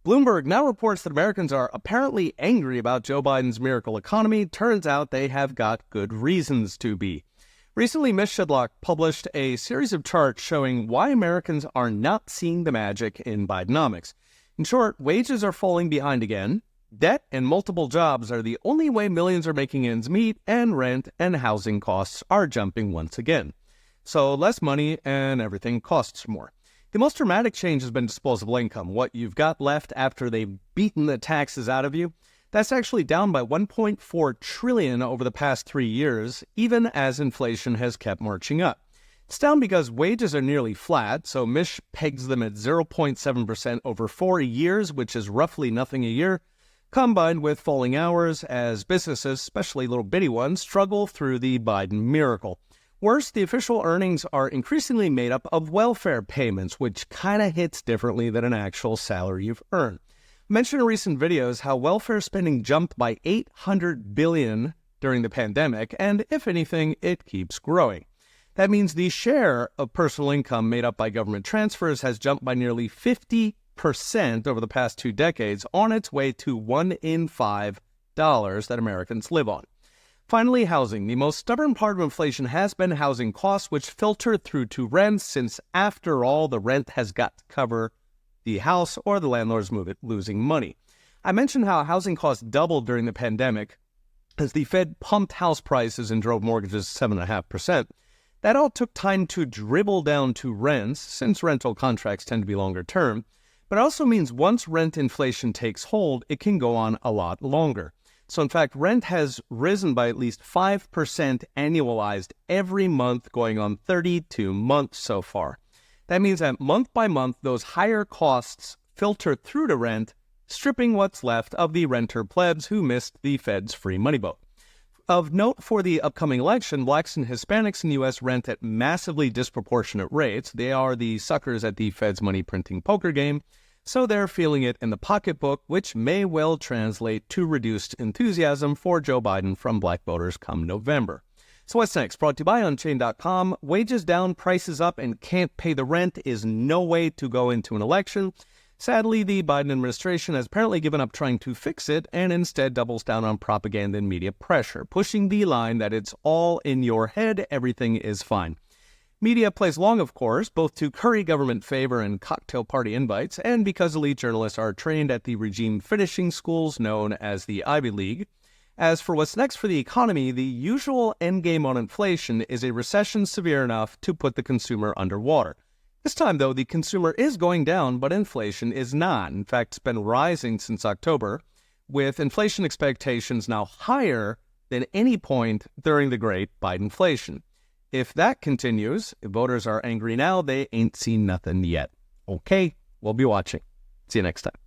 Bloomberg now reports that Americans are apparently angry about Joe Biden's miracle economy. Turns out they have got good reasons to be. Recently, Ms. Shidlock published a series of charts showing why Americans are not seeing the magic in Bidenomics. In short, wages are falling behind again, debt and multiple jobs are the only way millions are making ends meet, and rent and housing costs are jumping once again. So less money and everything costs more. The most dramatic change has been disposable income, what you've got left after they've beaten the taxes out of you. That's actually down by $1.4 trillion over the past 3 years, even as inflation has kept marching up. It's down because wages are nearly flat, so Mish pegs them at 0.7% over 4 years, which is roughly nothing a year, combined with falling hours as businesses, especially little bitty ones, struggle through the Biden miracle. Worse, the official earnings are increasingly made up of welfare payments, which kind of hits differently than an actual salary you've earned. I mentioned in recent videos how welfare spending jumped by $800 billion during the pandemic, and if anything, it keeps growing. That means the share of personal income made up by government transfers has jumped by nearly 50% over the past 2 decades, on its way to $1 in $5 that Americans live on. Finally, housing. The most stubborn part of inflation has been housing costs, which filter through to rents, since after all, the rent has got to cover the house or the landlord's losing money. I mentioned how housing costs doubled during the pandemic as the Fed pumped house prices and drove mortgages 7.5%. That all took time to dribble down to rents, since rental contracts tend to be longer term, but it also means once rent inflation takes hold, it can go on a lot longer. So in fact, rent has risen by at least 5% annualized every month, going on 32 months so far. That means that month by month, those higher costs filter through to rent, stripping what's left of the renter plebs who missed the Fed's free money boat. Of note for the upcoming election, blacks and Hispanics in the U.S. rent at massively disproportionate rates. They are the suckers at the Fed's money printing poker game, so they're feeling it in the pocketbook, which may well translate to reduced enthusiasm for Joe Biden from black voters come November. So what's next? Brought to you by Unchained.com. Wages down, prices up, and can't pay the rent is no way to go into an election. Sadly, the Biden administration has apparently given up trying to fix it and instead doubles down on propaganda and media pressure, pushing the line that it's all in your head, everything is fine. Media plays along, of course, both to curry government favor and cocktail party invites, and because elite journalists are trained at the regime finishing schools known as the Ivy League. As for what's next for the economy, the usual endgame on inflation is a recession severe enough to put the consumer underwater. This time, though, the consumer is going down, but inflation is not. In fact, it's been rising since October, with inflation expectations now higher than any point during the Great Bidenflation. If that continues, if voters are angry now, they ain't seen nothing yet. Okay, we'll be watching. See you next time.